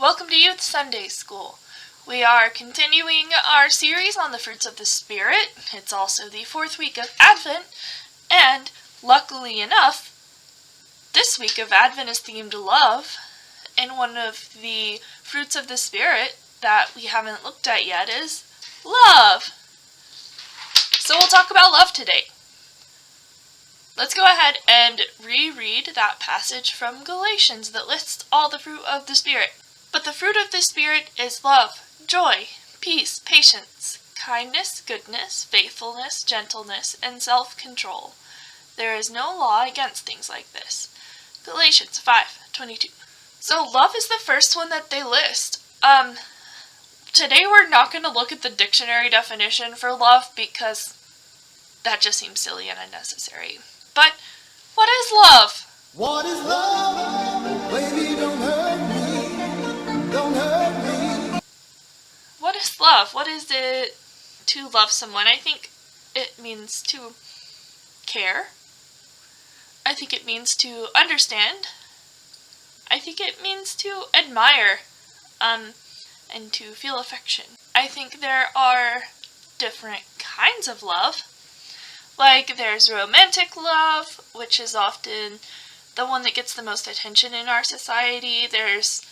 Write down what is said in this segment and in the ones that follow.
Welcome to Youth Sunday School. We are continuing our series on the fruits of the Spirit. It's also the 4th week of Advent, and luckily enough, this week of Advent is themed love, and one of the fruits of the Spirit that we haven't looked at yet is love. So we'll talk about love today. Let's go ahead and reread that passage from Galatians that lists all the fruit of the Spirit. But the fruit of the Spirit is love, joy, peace, patience, kindness, goodness, faithfulness, gentleness, and self-control. There is no law against things like this. Galatians 5:22. So love is the first one that they list. Today we're not going to look at the dictionary definition for love because that just seems silly and unnecessary. But what is love? What is love? Baby, don't hurt me. Don't hurt me. What is love? What is it to love someone? I think it means to care. I think it means to understand. I think it means to admire, and to feel affection. I think there are different kinds of love. Like there's romantic love, which is often the one that gets the most attention in our society. There's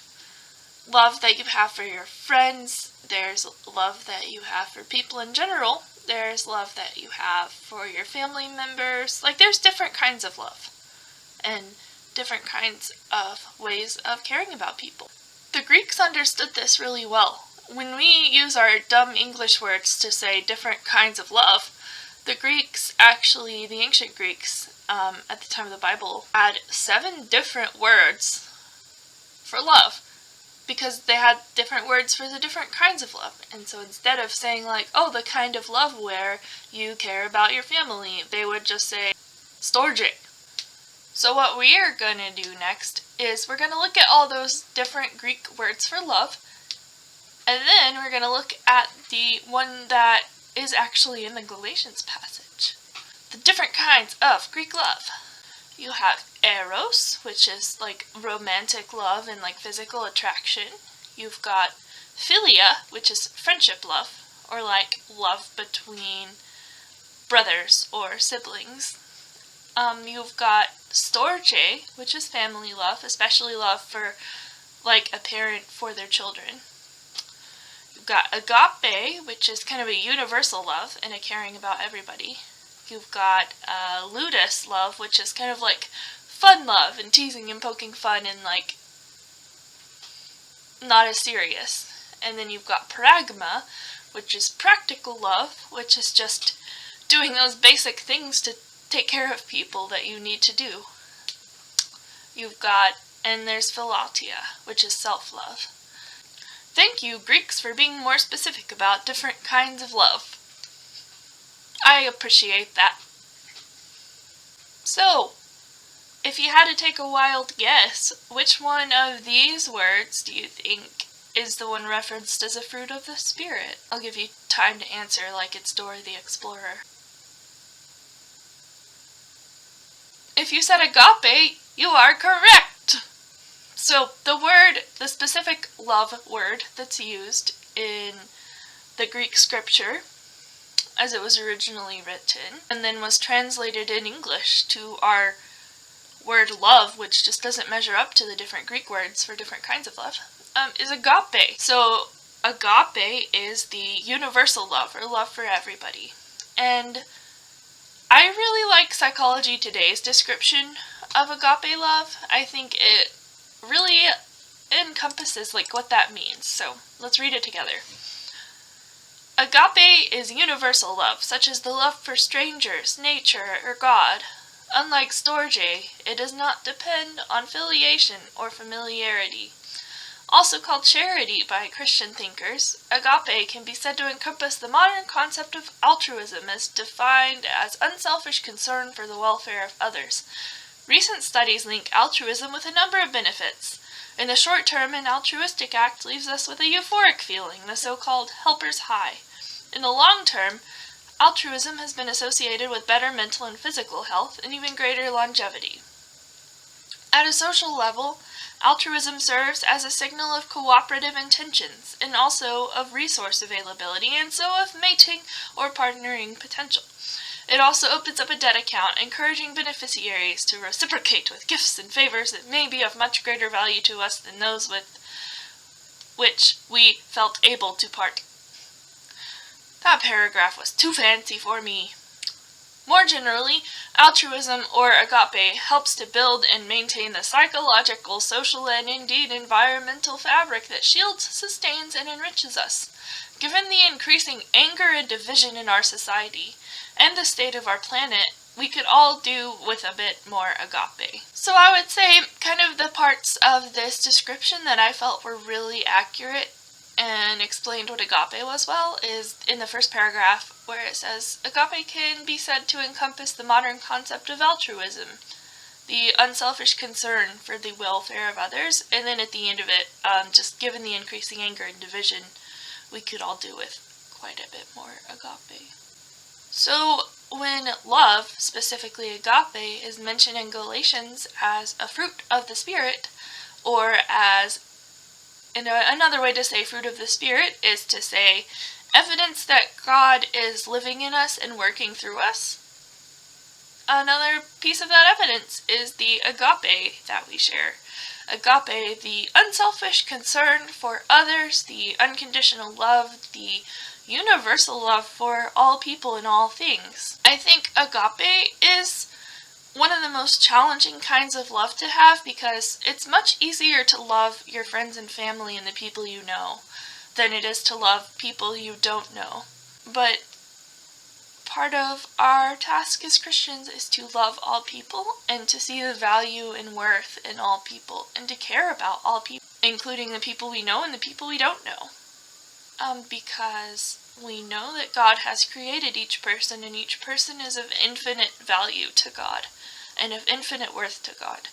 love that you have for your friends. There's love that you have for people in general. There's love that you have for your family members. Like there's different kinds of love and different kinds of ways of caring about people. The Greeks understood this really well. When we use our dumb English words to say different kinds of love, the Greeks, actually the ancient Greeks, at the time of the Bible, had 7 different words for love because they had different words for the different kinds of love. And so instead of saying like, oh, the kind of love where you care about your family, they would just say storge. So what we are going to do next is we're going to look at all those different Greek words for love, and then we're going to look at the one that is actually in the Galatians passage. The different kinds of Greek love. You have eros, which is like romantic love and like physical attraction. You've got philia, which is friendship love, or like love between brothers or siblings. You've got storge, which is family love, especially love for like a parent for their children. You've got agape, which is kind of a universal love and a caring about everybody. You've got ludus love, which is kind of like fun love and teasing and poking fun and like not as serious. And then you've got pragma, which is practical love, which is just doing those basic things to take care of people that you need to do. And there's philatia, which is self-love. Thank you, Greeks, for being more specific about different kinds of love. I appreciate that. So, if you had to take a wild guess, which one of these words do you think is the one referenced as a fruit of the Spirit? I'll give you time to answer like it's Dora the Explorer. If you said agape, you are correct! So the specific love word that's used in the Greek scripture as it was originally written, and then was translated in English to our word love, which just doesn't measure up to the different Greek words for different kinds of love, is agape. So agape is the universal love, or love for everybody. And I really like Psychology Today's description of agape love. I think it really encompasses like what that means. So let's read it together. Agape is universal love, such as the love for strangers, nature, or God. Unlike storge, it does not depend on filiation or familiarity. Also called charity by Christian thinkers, agape can be said to encompass the modern concept of altruism as defined as unselfish concern for the welfare of others. Recent studies link altruism with a number of benefits. In the short term, an altruistic act leaves us with a euphoric feeling, the so-called helper's high. In the long term, altruism has been associated with better mental and physical health and even greater longevity. At a social level, Altruism serves as a signal of cooperative intentions and also of resource availability and so of mating or partnering potential. It also opens up a debt account, encouraging beneficiaries to reciprocate with gifts and favors that may be of much greater value to us than those with which we felt able to part. That paragraph was too fancy for me. More generally, altruism, or agape, helps to build and maintain the psychological, social, and indeed environmental fabric that shields, sustains, and enriches us. Given the increasing anger and division in our society, and the state of our planet, we could all do with a bit more agape. So I would say kind of the parts of this description that I felt were really accurate and explained what agape was well is in the first paragraph where it says, agape can be said to encompass the modern concept of altruism, the unselfish concern for the welfare of others, and then at the end of it, just given the increasing anger and division, we could all do with quite a bit more agape. So when love, specifically agape, is mentioned in Galatians as a fruit of the Spirit, or as another way to say fruit of the Spirit is to say evidence that God is living in us and working through us. Another piece of that evidence is the agape that we share. Agape, the unselfish concern for others, the unconditional love, the universal love for all people and all things. I think agape is one of the most challenging kinds of love to have because it's much easier to love your friends and family and the people you know than it is to love people you don't know. But part of our task as Christians is to love all people and to see the value and worth in all people and to care about all people, including the people we know and the people we don't know. Because we know that God has created each person and each person is of infinite value to God and of infinite worth to God.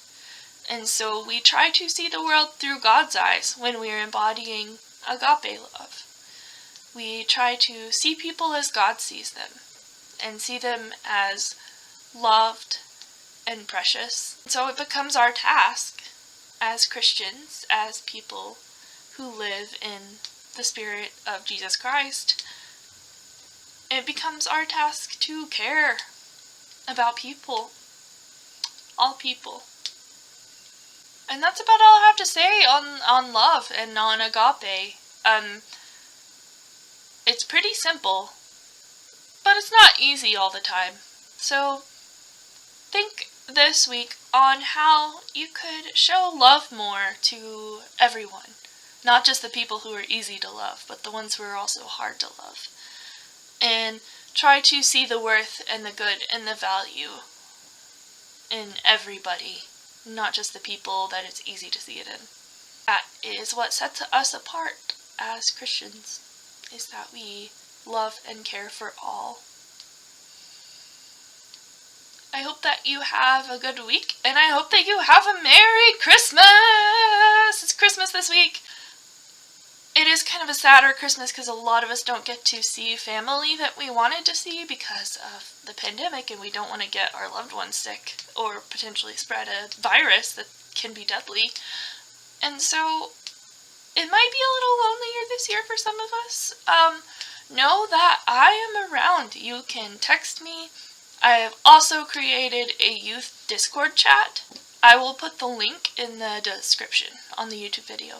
And so we try to see the world through God's eyes when we are embodying agape love. We try to see people as God sees them and see them as loved and precious. So it becomes our task as Christians, as people who live in the Spirit of Jesus Christ, it becomes our task to care about people, all people. And that's about all I have to say on love and on agape. It's pretty simple, but it's not easy all the time. So think this week on how you could show love more to everyone. Not just the people who are easy to love, but the ones who are also hard to love. And try to see the worth and the good and the value in everybody, not just the people that it's easy to see it in. That is what sets us apart as Christians, is that we love and care for all. I hope that you have a good week, and I hope that you have a Merry Christmas! It's Christmas this week. It is kind of a sadder Christmas because a lot of us don't get to see family that we wanted to see because of the pandemic, and we don't want to get our loved ones sick or potentially spread a virus that can be deadly. And so it might be a little lonelier this year for some of us. Know that I am around. You can text me. I have also created a youth Discord chat. I will put the link in the description on the YouTube video,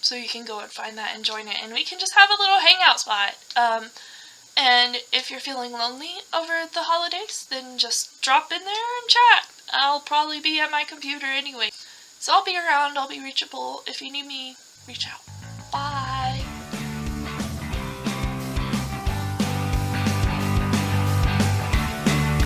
so you can go and find that and join it, and we can just have a little hangout spot. And if you're feeling lonely over the holidays, then just drop in there and chat. I'll probably be at my computer anyway. So I'll be around, I'll be reachable. If you need me, reach out. Bye.